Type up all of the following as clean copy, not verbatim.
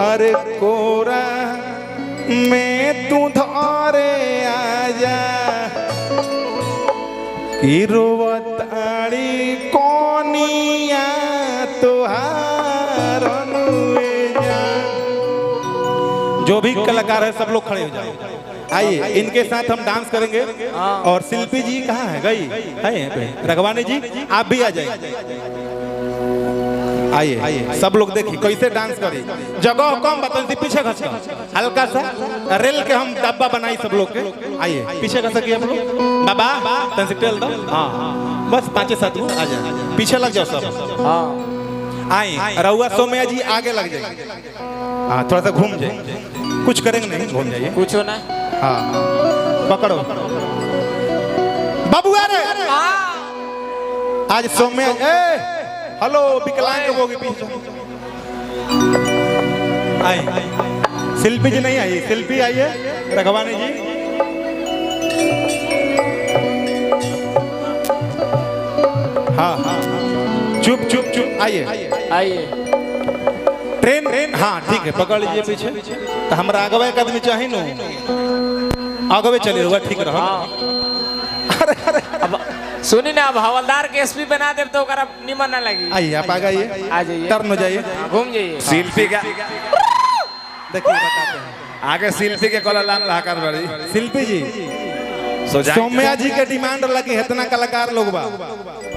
अरे कोरा में तू धरे आजा कि रोवताड़ी कोनिया तोहार अनुजा। जो भी कलाकार है सब लोग खड़े हो जाए, आइए इनके साथ हम डांस करेंगे। और शिल्पी जी कहाँ है? गई है। रघवानी जी आप भी आ जाइए, आइए सब लोग देखिए कैसे डांस करी। जगह कम बतन पीछे खसका हल्का सा रेल के हम डब्बा बनाई सब लोग के। आइए पीछे खसकी हम लोग बाबा तन से टेल दो। हाँ बस 5-7 लोग आ जाए, पीछे लग जाओ सब। हाँ आइए रहुआ सोमया जी आगे लग जाए। हाँ थोड़ा सा घूम जाए, कुछ करेंगे नहीं, घूम जाइए कुछ ना। हाँ पकड़ो बाबू रे। आज सोमया हेलो विकलांग होगी पीछे। आए शिल्पी जी नहीं आई, शिल्पी आई है। रघवानी जी हाँ हाँ चुप चुप चुप आइए। ट्रेन हाँ ठीक है पकड़ लीजिए पीछे। तो हमारा आगवे एक आदमी चाहिए नो, आगवे चलिए हुआ ठीक रहा। सुनी ना अब हवलदार के एसपी बना दे तो निमन ना लगी। आइए आप आ जाइए, आ जाइए, टर्न हो जाइए, घूम जाइए। शिल्पी का देखिए बताते हैं आगे शिल्पी के कोला लान लाकर बड़ी। शिल्पी जी सोम्या जी के डिमांड लगी, इतना कलाकार लोग बा,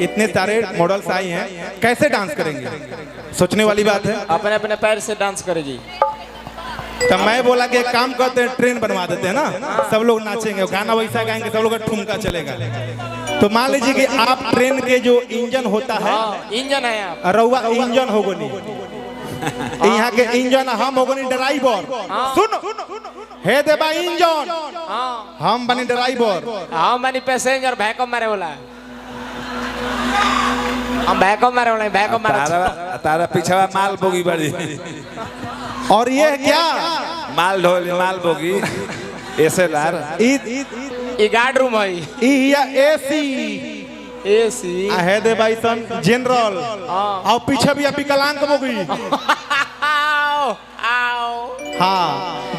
इतने सारे मॉडल्स आई हैं, कैसे डांस करेंगे? सोचने वाली बात है। अपने अपने पैर से डांस करेगी। तो मैं बोला कि एक काम करते हैं ट्रेन बनवा देते हैं ना, सब लोग नाचेंगे, गाना वैसा गाएंगे, सब लोग का ठुमका चलेगा। तो मान लीजिए कि आप ट्रेन के जो इंजन होता है, इंजन है आप रउआ इंजन होगो नहीं, यहाँ के इंजन हम होगो नहीं ड्राइवर। सुन हे देबा इंजन, हम बनी ड्राइवर, हम बनी पैसेंजर। भैको मारे वाला हम भैको मारे वाला भैको मारे। तारा पीछा माल बोगी बड़ी। और ये क्या माल ढोल माल बोगी ऐसे लार ई गार्ड रूम है, ई या एसी एसी है दे भाई सन जनरल। और पीछे भी विकलांग बोगी। हाँ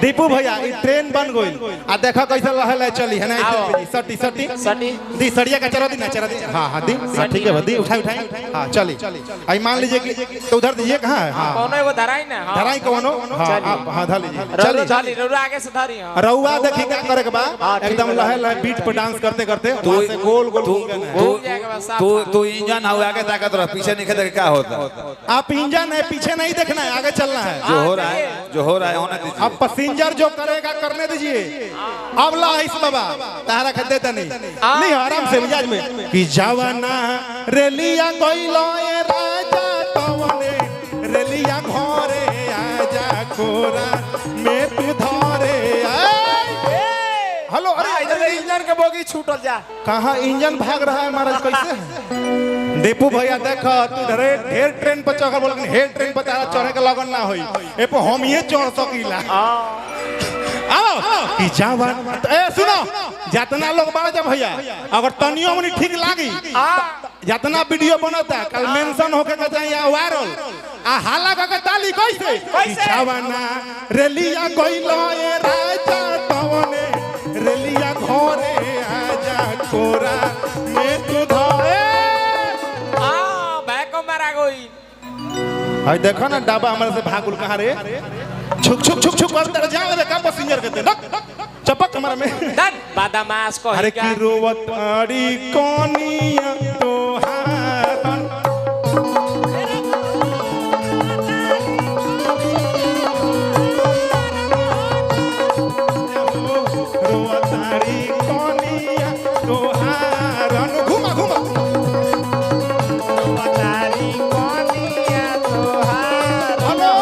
दीपू भैया ये ट्रेन बन गई आ देखा कैसे लहल चली है ना। सटी सटी सटी दी सड़िया का चरा दी ना चरा दी। हाँ हाँ दी ठीक है दी उठाई उठाई। हाँ चली आई मान लीजिए कि तो उधर दीजिए कहाँ है। हाँ कोनो एगो धराई ना धराई कोनो। हाँ हाँ धर लीजिए चलिए चली रउआ आगे से धरी। रउआ देखी क्या करे के बाद एकदम लहल बीट पे डांस करते करते गोल गोल। तू इंजन हो आगे ताकत रह, पीछे नहीं देख क्या होता। आप इंजन है पीछे नहीं देखना है, आगे चलना है। जो हो रहा है जो हो रहा है होने दीजिए। अब पैसेंजर जो करेगा करने दीजिए। अब ला इस बाबा तारा खद देता नहीं आराम से मिजाज में कि जवाना रेलिया कोइलो ए राजा तवने रेलिया घरे आजा कोरा में तू धरे। हेलो अरे इधर इंजन के बोगी छूटल जा। कहाँ इंजन भाग रहा है महाराज कैसे है? दीपू भैया देखो तू ढेर ट्रेन पर चढ़ बोल हेर ट्रेन पर तारा चढ़े के लगन ना होई ए पे हम ये चढ़ सकीला। आओ कि जवान ए सुनो जितना लोग बाड़ जा भैया अगर तनियो मनी ठीक लागी जितना वीडियो बनता कल मेंशन होके के जाए या वायरल आ हाला के ताली कैसे जवाना रेलिया कोइलो ए राजा तवने रेलिया घरे आजा कोरा में तू धरे। भैको मारा गई। हाय देखो ना डाबा हमारे से भागुल कहाँ रे छुक छुक छुक छुक करते रह जाओ का पैसेंजर कहते चपक हमारा में दन बादामास को अरे की रोवत आड़ी कोनिया तोहार रोवत आड़ी कोनिया तोहार। घुमा घुमा रोवत आड़ी कोनिया तोहार। हेलो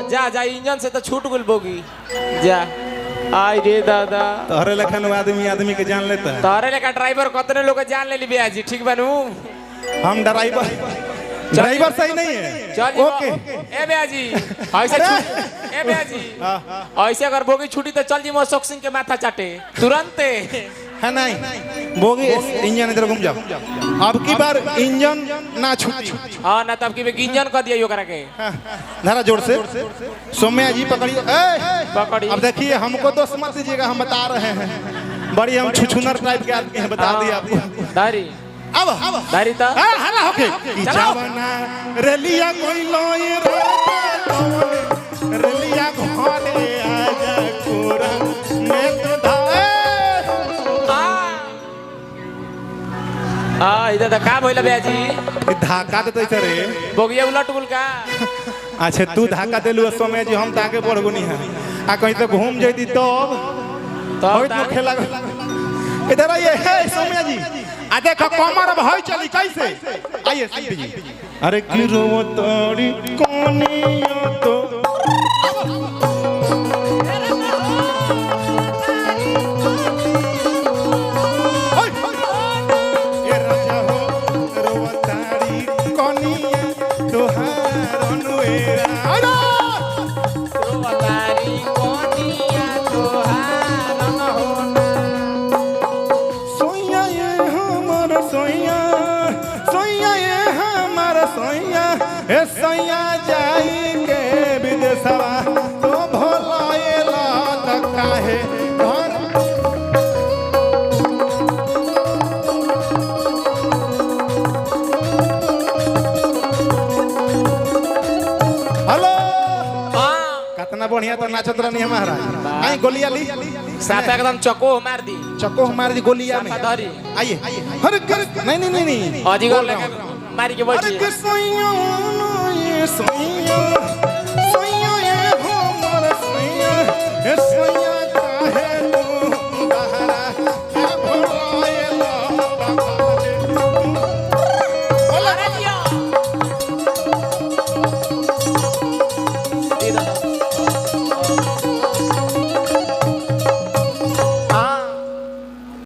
जा जा इंजन से तो छूट गई बोगी जा। आई रे दादा तोहरे लखन आदमी के जान लेता है। तोहरे लेका ड्राइवर कतने लोग जान ले ली बियाजी ठीक बनू। हम ड्राइवर सही नहीं है। चल ओके ए बियाजी ऐसे ए बियाजी ऐसे अगर बोगी छुटी तो चल जी मोशोक सिंह के माथा चाटे तुरंत। है नहीं बोगी इंजन इधर घूम जाओ अब की बार इंजन ना छूटी हाँ ना तब की इंजन कर दिया यो करा के धरा जोर से सौम्या जी पकड़िए पकड़ी अब देखिए हमको दोस्त मत दीजिएगा हम बता रहे हैं बड़ी हम छुछुनर टाइप के आदमी हैं बता दिए आपको दारी अब दारी ता हला होके जावना रेलिया कोई लोए रेलिया घरे आजा कोरा मैं तो इधर का भइला बेजी धाका देते थे रे बोगिया उलट गुल का अच्छा तू धाका देलु समय जी हम ताके पड़गुनी है आ कहीं तो घूम जैती तब होइत न खेला इधर आइए हे सौम्या जी आ देखो कमर अब होई चली कैसे आइए शिल्पी जी अरे की रोवो तोड़ी कोनियो तो ये राजा हो रोवो ताड़ी कोनिया तोहार अनुएरा तारी कोनिया तोहार न होना सोया ये हमर सोया सोया ये हमर सोया ए सोया जाई के विदेशवा तो भोलाएला त काहे घर हेलो कितना बढ़िया तो नाचत रहनी है महाराज आई गोलियां ली साथ एकदम चको मार दी चक्को मार दी गोलियां में धरी आइए अरे नहीं नहीं नहीं नहीं अजीगर लेके मारी के बैठी अरे सोइया ये सोइया